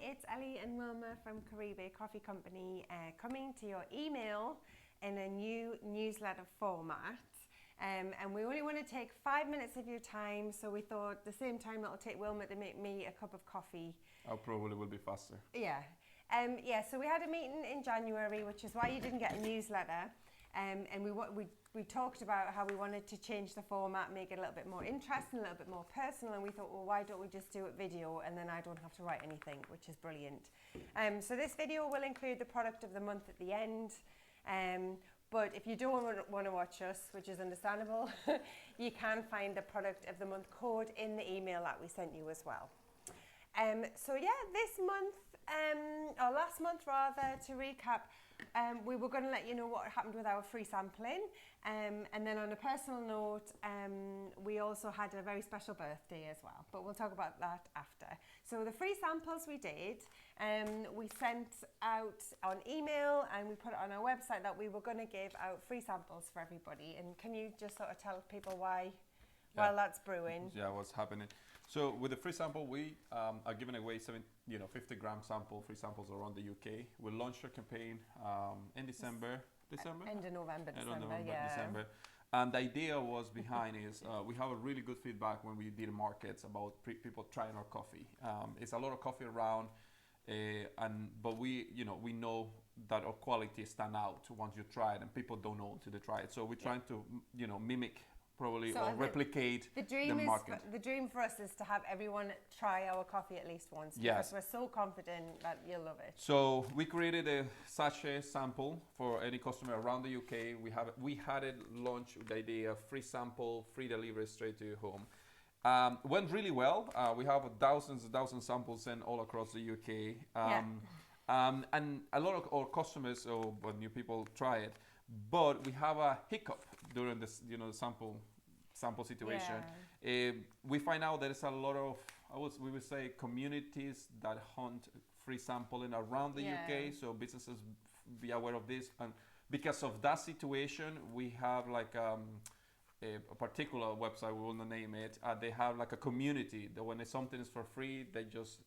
it's Ellie and Wilma from Caribe Coffee Company coming to your email in a new newsletter format. And we only want to take 5 minutes of your time, so we thought the same time it'll take Wilma to make me a cup of coffee. I probably will be faster. Yeah. So we had a meeting in January, which is why you didn't get a newsletter. And we talked about how we wanted to change the format, make it a little bit more interesting, a little bit more personal, and we thought, well, why don't we just do it video, and then I don't have to write anything, which is brilliant. So this video will include the product of the month at the end. But if you don't want to watch us, which is understandable, you can find the product of the month code in the email that we sent you as well. So yeah, this month, or last month rather, to recap, we were going to let you know what happened with our free sampling. And then on a personal note, we also had a very special birthday as well, but we'll talk about that after. So the free samples we did, we sent out on email and we put it on our website that we were going to give out free samples for everybody. And can you just sort of tell people why? While that's brewing. Yeah, what's happening. So with the free sample, we are giving away 50-gram sample, free samples around the UK. We launched a campaign in December. End of November, yeah. December. And the idea was behind is we have a really good feedback when we did markets about people trying our coffee. It's a lot of coffee around, but we know that our quality stand out once you try it, and people don't know until they try it. So we're trying to mimic. Probably or replicate the market. The dream for us is to have everyone try our coffee at least once, because we're so confident that you'll love it. So we created a sachet sample for any customer around the UK. We had it launched with the idea of free sample, free delivery straight to your home. Went really well. We have thousands samples in all across the UK. And a lot of our customers, or when new people try it, but we have a hiccup during this, the sample situation. We find out there's a lot of, we would say, communities that hunt free sampling around the UK. So businesses be aware of this, and because of that situation, we have like a particular website. We will not name it. They have like a community that when something is for free, they just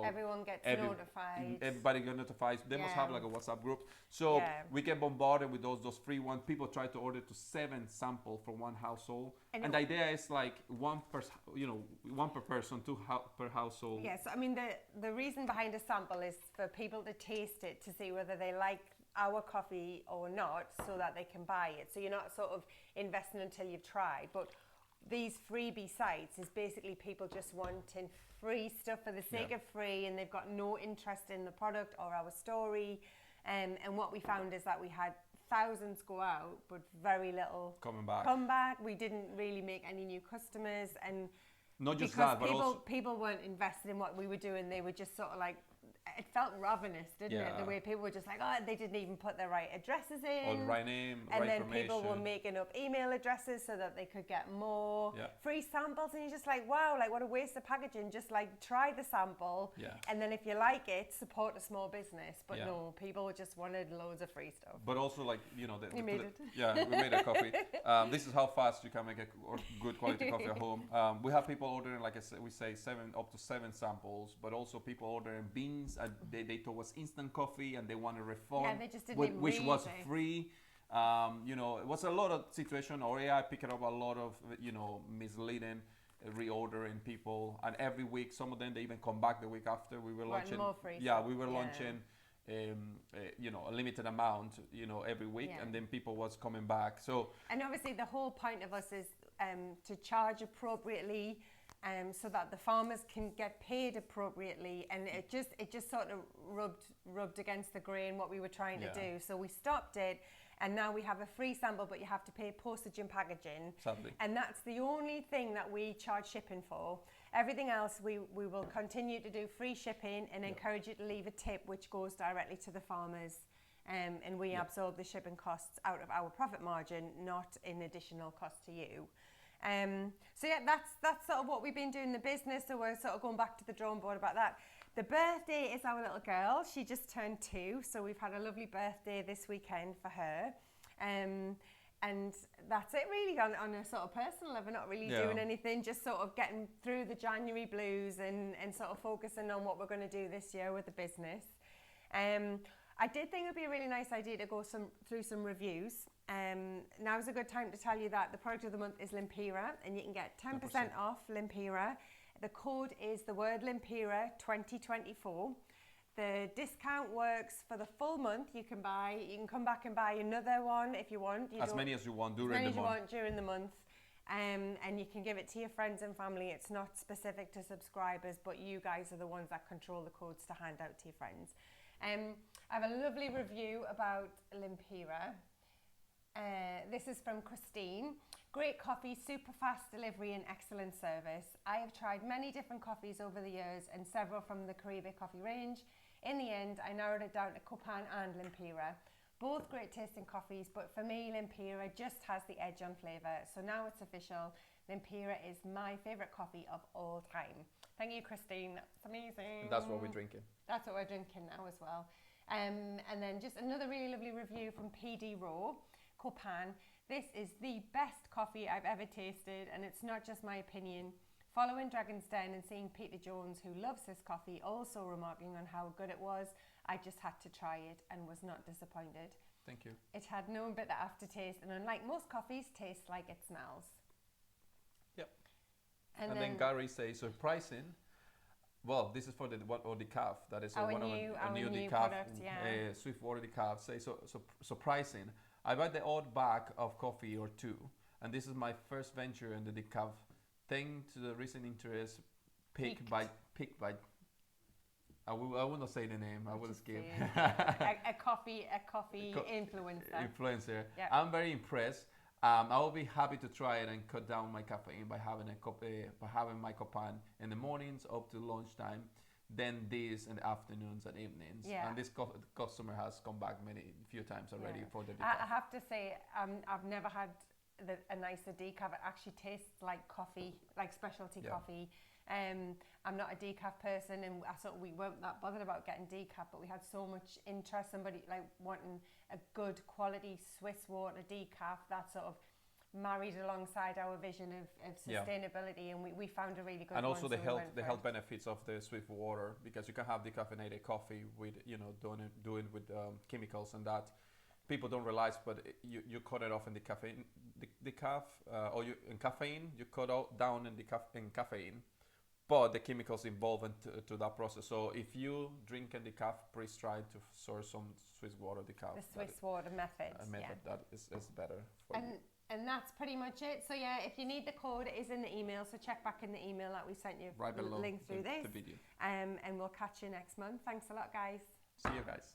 everyone gets notified. Everybody gets notified. They must have like a WhatsApp group. So we get bombarded with those free ones. People try to order to 7 samples from one household, and the idea is like one per person, per household. Yes, I mean the reason behind a sample is for people to taste it to see whether they like our coffee or not, so that they can buy it. So you're not sort of investing until you've tried, but these freebie sites is basically people just wanting free stuff for the sake of free, and they've got no interest in the product or our story. And what we found is that we had thousands go out, but very little come back. We didn't really make any new customers, and not just that, but also people weren't invested in what we were doing. They were just sort of like, it felt ravenous, didn't it? The way people were just like, they didn't even put their right addresses in. Or the right name, and right then information. People were making up email addresses so that they could get more free samples. And you're just like, wow, like what a waste of packaging. Just like try the sample. And then if you like it, support a small business. But no, people just wanted loads of free stuff. But also like, we made a coffee. This is how fast you can make a good quality coffee at home. We have people ordering, like I said, we say up to 7 samples, but also people ordering beans. They told us instant coffee and they want a refund, they just didn't which was free. It was a lot of situation, or AI picking up a lot of misleading reordering people, and every week some of them they even come back the week after. We were launching more free launching a limited amount every week, and then people was coming back. So, and obviously the whole point of us is to charge appropriately, so that the farmers can get paid appropriately, and it just sort of rubbed against the grain what we were trying to do. So we stopped it, and now we have a free sample, but you have to pay postage and packaging. Sadly. And that's the only thing that we charge shipping for. Everything else we will continue to do free shipping and encourage you to leave a tip, which goes directly to the farmers. And we absorb the shipping costs out of our profit margin, not in additional cost to you. So yeah, that's sort of what we've been doing in the business. So we're sort of going back to the drawing board about that. The birthday is our little girl. She just turned 2, so we've had a lovely birthday this weekend for her. and that's it really on a sort of personal level, not really doing anything, just sort of getting through the January blues and sort of focusing on what we're going to do this year with the business. I did think it would be a really nice idea to go through some reviews. Now's a good time to tell you that the product of the month is Lempira, and you can get 10% off Lempira. The code is the word Lempira 2024. The discount works for the full month. You can come back and buy another one if you want. As many as you want during the month. And you can give it to your friends and family. It's not specific to subscribers, but you guys are the ones that control the codes to hand out to your friends. I have a lovely review about Lempira. This is from Christine. Great coffee, super fast delivery and excellent service. I have tried many different coffees over the years and several from the Caribe coffee range. In the end, I narrowed it down to Copan and Lempira. Both great tasting coffees, but for me, Lempira just has the edge on flavour. So now it's official. Lempira is my favourite coffee of all time. Thank you, Christine. That's amazing. That's what we're drinking. That's what we're drinking now as well. And then just another really lovely review from PD Raw, Copan. This is the best coffee I've ever tasted, and it's not just my opinion. Following Dragon's Den and seeing Peter Jones, who loves this coffee, also remarking on how good it was, I just had to try it and was not disappointed. Thank you. It had no bitter aftertaste, and unlike most coffees, tastes like it smells. Yep. And then Gary says, so pricing, well, this is for the decaf. That is our new decaf product, Swiftwater decaf. So pricing. I buy the odd bag of coffee or two, and this is my first venture in the decaf. Thanks to the recent interest picked by I will not say the name. I will skip. a coffee influencer. Yeah. I'm very impressed. I will be happy to try it and cut down my caffeine by having my Copan in the mornings up to lunchtime, then this in the afternoons and evenings. Yeah. And this customer has come back few times already for the decaf. I have to say, I've never had a nicer decaf. It actually tastes like coffee, like specialty coffee. I'm not a decaf person, and I thought we weren't that bothered about getting decaf, but we had so much interest, somebody like wanting a good quality Swiss water decaf that sort of married alongside our vision of sustainability, and we found a really good and one. also the health benefits of the Swift water, because you can have decaffeinated coffee with doing with chemicals and that people don't realize, but you cut it off in the caffeine, or in caffeine you cut out down in caffeine, but the chemicals involved into that process. So if you drink a decaf, please try to source some Swiss water decaf. The Swiss water method. That is better for you. And that's pretty much it. So yeah, if you need the code, it is in the email. So check back in the email that we sent you. Right below link through the video. And we'll catch you next month. Thanks a lot, guys. See you guys.